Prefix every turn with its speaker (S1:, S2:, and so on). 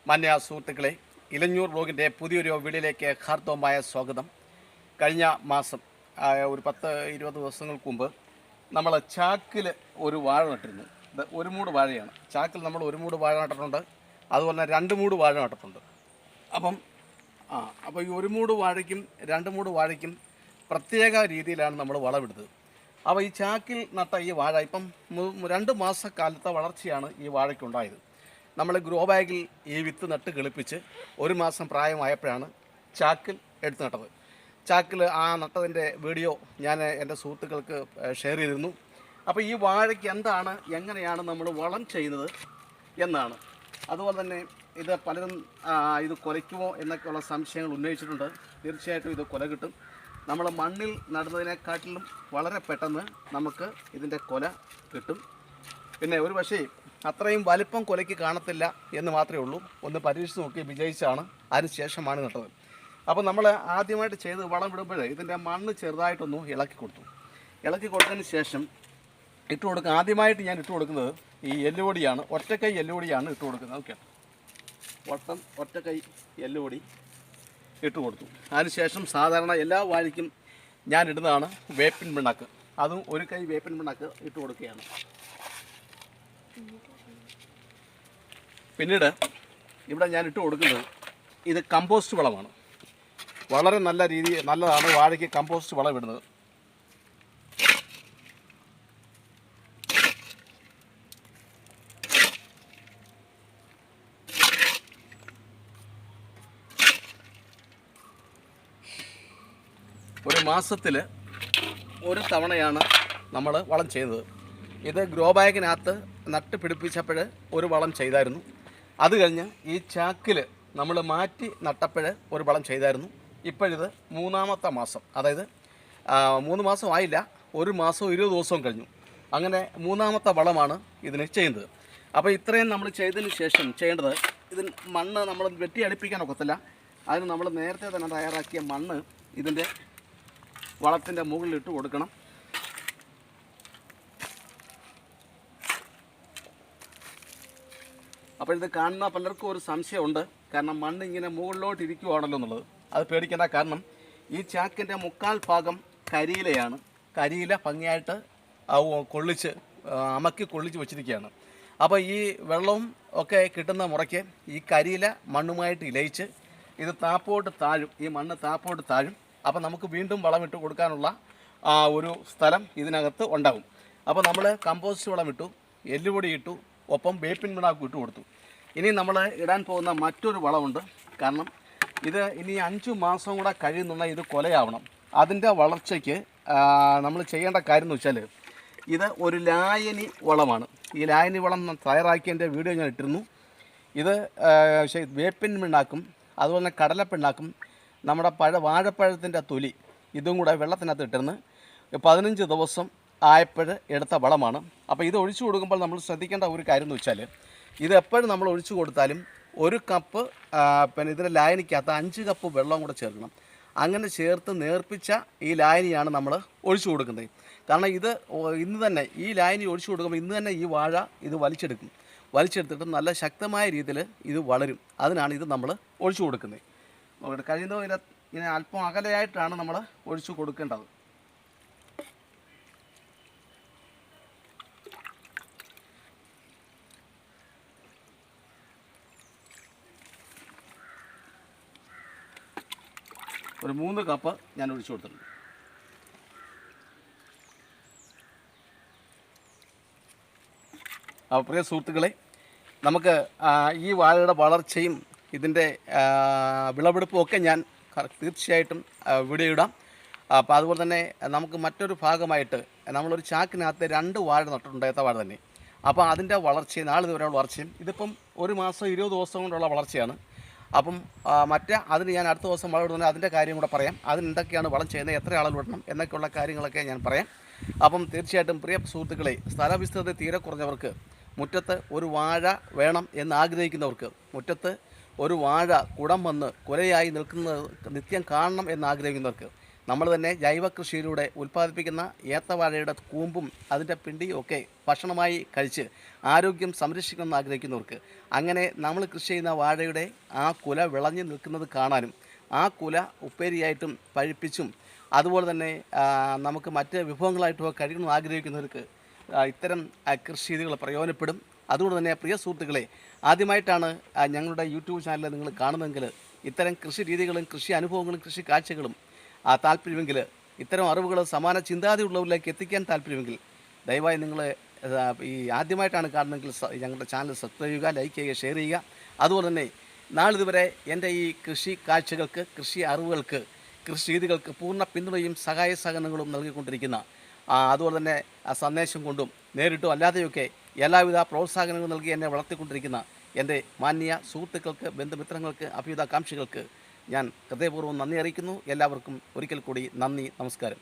S1: മാന്യ സുഹൃത്തുക്കളെ, ഇലഞ്ഞൂർ വ്ലോഗിൻ്റെ പുതിയൊരു വീഡിയോയിലേക്ക് ഹാർദവമായ സ്വാഗതം. കഴിഞ്ഞ മാസം ഒരു 10-20 ദിവസങ്ങൾക്ക് മുമ്പ് നമ്മൾ ചാക്കിൽ ഒരു വാഴ നട്ടിരുന്നു. ഇത് ഒരു മൂട് വാഴയാണ്. ചാക്കിൽ നമ്മൾ ഒരു മൂട് വാഴ നട്ടിട്ടുണ്ട്, അതുപോലെ തന്നെ 2 മൂട് വാഴ നട്ടിട്ടുണ്ട്. അപ്പോൾ ഈ ഒരു മൂട് വാഴയ്ക്കും 2 മൂട് വാഴയ്ക്കും പ്രത്യേക രീതിയിലാണ് നമ്മൾ വളമിടുന്നത്. അപ്പോൾ ഈ ചാക്കിൽ നട്ട ഈ വാഴ ഇപ്പം 2 മാസക്കാലത്തെ വളർച്ചയാണ് ഈ വാഴയ്ക്കുണ്ടായത്. നമ്മൾ ഗ്രോ ബാഗിൽ ഈ വിത്ത് നട്ട് കിളിപ്പിച്ച് 1 മാസം പ്രായമായപ്പോഴാണ് ചാക്കിൽ എടുത്ത് നട്ടത്. ചാക്കിൽ ആ നട്ടതിൻ്റെ വീഡിയോ ഞാൻ എൻ്റെ സുഹൃത്തുക്കൾക്ക് ഷെയർ ചെയ്തിരുന്നു. അപ്പോൾ ഈ വാഴയ്ക്ക് എങ്ങനെയാണ് നമ്മൾ വളം ചെയ്യുന്നത് എന്നാണ്. അതുപോലെ തന്നെ ഇത് പലരും ഇത് കുലയ്ക്കുമോ എന്നൊക്കെയുള്ള സംശയങ്ങൾ ഉന്നയിച്ചിട്ടുണ്ട്. തീർച്ചയായിട്ടും ഇത് കുല കിട്ടും. നമ്മൾ മണ്ണിൽ നടുന്നതിനെക്കാട്ടിലും വളരെ പെട്ടെന്ന് നമുക്ക് ഇതിൻ്റെ കൊല കിട്ടും. പിന്നെ ഒരു പക്ഷേ അത്രയും വലിപ്പം കൊലയ്ക്ക് കാണത്തില്ല എന്ന് മാത്രമേ ഉള്ളൂ. ഒന്ന് പരീക്ഷിച്ച് നോക്കി വിജയിച്ചാണ്, അതിന് ശേഷമാണ് നട്ടത്. അപ്പോൾ നമ്മൾ ആദ്യമായിട്ട് ചെയ്ത് വളം വിടുമ്പോൾ ഇതിൻ്റെ മണ്ണ് ചെറുതായിട്ടൊന്ന് ഇളക്കി കൊടുത്തു. ഇളക്കി കൊടുത്തതിന് ശേഷം ഇട്ട് കൊടുക്കുക. ആദ്യമായിട്ട് ഞാൻ ഇട്ട് കൊടുക്കുന്നത് ഈ എല്ലുപൊടിയാണ്. ഒറ്റക്കൈ എല്ലുപൊടിയാണ് ഇട്ട് കൊടുക്കുന്നത്. ഓക്കെ, ഒറ്റക്കൈ എല്ലുപൊടി ഇട്ട് കൊടുത്തു. അതിനുശേഷം സാധാരണ എല്ലാ വാഴയ്ക്കും ഞാൻ ഇടുന്നതാണ് വേപ്പിൻ പിണ്ണാക്ക്. അതും ഒരു കൈ വേപ്പിൻ പിണ്ണാക്ക് ഇട്ട് കൊടുക്കുകയാണ്. പിന്നീട് ഇവിടെ ഞാൻ ഇട്ട് കൊടുക്കുന്നത് ഇത് കമ്പോസ്റ്റ് വളമാണ്. വളരെ നല്ലതാണ് വാഴയ്ക്ക് കമ്പോസ്റ്റ് വളം ഇടുന്നത്. ഒരു മാസത്തിൽ ഒരു തവണയാണ് നമ്മൾ വളം ചെയ്തത്. ഇത് ഗ്രോ ബാഗിനകത്ത് നട്ട് പിടിപ്പിച്ചപ്പോൾ ഒരു വളം ചെയ്തായിരുന്നു. അത് കഴിഞ്ഞ് ഈ ചാക്കിൽ നമ്മൾ മാറ്റി നട്ടപ്പോൾ ഒരു വളം ചെയ്തായിരുന്നു. ഇപ്പോഴിത് 3-ാമത്തെ മാസം, അതായത് 3 മാസം ആയില്ല, 1 മാസവും 20 ദിവസവും കഴിഞ്ഞു. അങ്ങനെ 3-ാമത്തെ വളമാണ് ഇതിന് ചെയ്യുന്നത്. അപ്പോൾ ഇത്രയും നമ്മൾ ചെയ്തതിന് ശേഷം ചെയ്യേണ്ടത്, ഇതിന് മണ്ണ് നമ്മൾ വെട്ടി അടുപ്പിക്കാൻ ഒക്കത്തില്ല. അതിന് നമ്മൾ നേരത്തെ തന്നെ തയ്യാറാക്കിയ മണ്ണ് ഇതിൻ്റെ വളത്തിൻ്റെ മുകളിലിട്ട് കൊടുക്കണം. അപ്പോൾ ഇത് കാണുന്ന പലർക്കും ഒരു സംശയമുണ്ട്, കാരണം മണ്ണ് ഇങ്ങനെ മുകളിലോട്ട് ഇരിക്കുവാണല്ലോ എന്നുള്ളത്. അത് പേടിക്കേണ്ട. കാരണം ഈ ചാക്കിൻ്റെ 1/4 ഭാഗം കരിയിലയാണ്. കരിയില ഭംഗിയായിട്ട് അമക്കി കൊള്ളിച്ച് വെച്ചിരിക്കുകയാണ്. അപ്പോൾ ഈ വെള്ളവും ഒക്കെ കിട്ടുന്ന മുറയ്ക്ക് ഈ കരിയില മണ്ണുമായിട്ട് ഇലയിച്ച് ഇത് താപ്പോട്ട് താഴും. ഈ മണ്ണ് താപ്പോട്ട് താഴും. അപ്പോൾ നമുക്ക് വീണ്ടും വളമിട്ട് കൊടുക്കാനുള്ള ഒരു സ്ഥലം ഇതിനകത്ത് ഉണ്ടാകും. അപ്പോൾ നമ്മൾ കമ്പോസ്റ്റ് വളമിട്ടു, എല്ലുപൊടി ഇട്ടു, ഒപ്പം വേപ്പിൻ പിണ്ണാക്ക് ഇട്ട് കൊടുത്തു. ഇനി നമ്മൾ ഇടാൻ പോകുന്ന മറ്റൊരു വളമുണ്ട്. കാരണം ഇത് ഇനി 5 മാസം കൂടെ കഴിയുന്നുള്ള ഇത് കൊലയാവണം. അതിൻ്റെ വളർച്ചയ്ക്ക് നമ്മൾ ചെയ്യേണ്ട കാര്യം എന്ന് വെച്ചാൽ, ഇത് ഒരു ലായനി വളമാണ്. ഈ ലായനി വളം തയ്യാറാക്കിയതിൻ്റെ വീഡിയോ ഞാൻ ഇട്ടിരുന്നു. ഇത് വേപ്പിൻ പിണ്ണാക്കും അതുപോലെ തന്നെ കടലപ്പിണ്ണാക്കും നമ്മുടെ വാഴപ്പഴത്തിൻ്റെ തൊലി ഇതും കൂടെ വെള്ളത്തിനകത്ത് ഇട്ടിരുന്ന് 15 ദിവസം ആയപ്പോൾ എടുത്ത വളമാണ്. അപ്പോൾ ഇത് ഒഴിച്ചു കൊടുക്കുമ്പോൾ നമ്മൾ ശ്രദ്ധിക്കേണ്ട ഒരു കാര്യം എന്ന് വെച്ചാൽ, ഇത് എപ്പോഴും നമ്മൾ ഒഴിച്ചു കൊടുത്താലും 1 കപ്പ് പിന്നെ ഇതിൻ്റെ ലായനിക്കകത്ത് 5 കപ്പ് വെള്ളം കൂടെ ചേർക്കണം. അങ്ങനെ ചേർത്ത് നേർപ്പിച്ച ഈ ലായനിയാണ് നമ്മൾ ഒഴിച്ചു കൊടുക്കുന്നത്. കാരണം ഇത് ഇന്ന് തന്നെ ഈ ലായനി ഒഴിച്ചു കൊടുക്കുമ്പോൾ ഇന്ന് തന്നെ ഈ വാഴ ഇത് വലിച്ചെടുത്തിട്ട് നല്ല ശക്തമായ രീതിയിൽ ഇത് വളരും. അതിനാണ് ഇത് നമ്മൾ ഒഴിച്ചു കൊടുക്കുന്നത്. കഴിയുന്നതും ഇങ്ങനെ അല്പം അകലെയായിട്ടാണ് നമ്മൾ ഒഴിച്ചു കൊടുക്കേണ്ടത്. ഒരു 3 കപ്പ് ഞാൻ ഒഴിച്ചു കൊടുത്തിട്ടുണ്ട്. അപ്പോൾ പ്രിയ സുഹൃത്തുക്കളെ, നമുക്ക് ഈ വാഴയുടെ വളർച്ചയും ഇതിൻ്റെ വിളവെടുപ്പും ഒക്കെ ഞാൻ തീർച്ചയായിട്ടും വീഡിയോ ഇടാം. അപ്പോൾ അതുപോലെ തന്നെ നമുക്ക് മറ്റൊരു ഭാഗമായിട്ട് നമ്മളൊരു ചാക്കിനകത്ത് 2 വാഴ നട്ടിട്ടുണ്ട്, ഏത്ത വാഴ തന്നെ. അപ്പോൾ അതിൻ്റെ വളർച്ചയും നാളിതുവരെയുള്ള വളർച്ചയും ഇതിപ്പം 1 മാസം 20 ദിവസം കൊണ്ടുള്ള വളർച്ചയാണ്. അപ്പം അതിന് ഞാൻ അടുത്ത ദിവസം വളം ഇടുന്നത് അതിൻ്റെ കാര്യം കൂടെ പറയാം. അതിന് എന്തൊക്കെയാണ് വളം ചെയ്യുന്നത്, എത്ര അളവ് ഇടണം എന്നൊക്കെയുള്ള കാര്യങ്ങളൊക്കെ ഞാൻ പറയാം. അപ്പം തീർച്ചയായിട്ടും പ്രിയ സുഹൃത്തുക്കളെ, സ്ഥലവിസ്തൃതി തീരെ കുറഞ്ഞവർക്ക്, മുറ്റത്ത് ഒരു വാഴ വേണം എന്ന് ആഗ്രഹിക്കുന്നവർക്ക്, മുറ്റത്ത് ഒരു വാഴ കുടം വന്ന് കുലയായി നിൽക്കുന്നത് നിത്യം കാണണം എന്നാഗ്രഹിക്കുന്നവർക്ക് നമ്മൾ തന്നെ ജൈവ കൃഷിയിലൂടെ ഉൽപ്പാദിപ്പിക്കുന്ന ഏത്തവാഴയുടെ കൂമ്പും അതിൻ്റെ പിണ്ടിയും ഒക്കെ ഭക്ഷണമായി കഴിച്ച് ആരോഗ്യം സംരക്ഷിക്കണമെന്ന് ആഗ്രഹിക്കുന്നവർക്ക്, അങ്ങനെ നമ്മൾ കൃഷി ചെയ്യുന്ന വാഴയുടെ ആ കുല വിളഞ്ഞു നിൽക്കുന്നത് കാണാനും ആ കുല ഉപ്പേരിയായിട്ടും പഴുപ്പിച്ചും അതുപോലെ തന്നെ നമുക്ക് മറ്റ് വിഭവങ്ങളായിട്ടും കഴിക്കണമെന്ന് ആഗ്രഹിക്കുന്നവർക്ക് ഇത്തരം കൃഷി രീതികൾ പ്രയോജനപ്പെടും. അതുകൊണ്ട് തന്നെ പ്രിയ സുഹൃത്തുക്കളെ, ആദ്യമായിട്ടാണ് ഞങ്ങളുടെ യൂട്യൂബ് ചാനൽ നിങ്ങൾ കാണുന്നതെങ്കിൽ ഇത്തരം കൃഷി രീതികളും കൃഷി അനുഭവങ്ങളും കൃഷി കാഴ്ചകളും താല്പര്യമെങ്കിൽ, ഇത്തരം അറിവുകൾ സമാന ചിന്താഗതിയുള്ളവരിലേക്ക് എത്തിക്കാൻ താല്പര്യമെങ്കിൽ ദയവായി നിങ്ങൾ ഈ ആദ്യമായിട്ടാണ് കാണുന്നതെങ്കിൽ ഞങ്ങളുടെ ചാനൽ സബ്സ്ക്രൈബ് ചെയ്യുക, ലൈക്ക് ചെയ്യുക, ഷെയർ ചെയ്യുക. അതുപോലെ തന്നെ നാളിതുവരെ എൻ്റെ ഈ കൃഷി കാഴ്ചകൾക്ക്, കൃഷി അറിവുകൾക്ക്, കൃഷി രീതികൾക്ക് പൂർണ്ണ പിന്തുണയും സഹായ സഹകരണങ്ങളും നൽകിക്കൊണ്ടിരിക്കുന്ന, അതുപോലെ തന്നെ സന്ദേശം കൊണ്ടും നേരിട്ടും അല്ലാതെയൊക്കെ എല്ലാവിധ പ്രോത്സാഹനങ്ങളും നൽകി എന്നെ വളർത്തിക്കൊണ്ടിരിക്കുന്ന എൻ്റെ മാന്യ സുഹൃത്തുക്കൾക്ക്, ബന്ധുമിത്രങ്ങൾക്ക്, അഭ്യുതാകാംക്ഷികൾക്ക് ഞാൻ ഹൃദയപൂർവ്വം നന്ദി അറിയിക്കുന്നു. എല്ലാവർക്കും ഒരിക്കൽ കൂടി നന്ദി, നമസ്കാരം.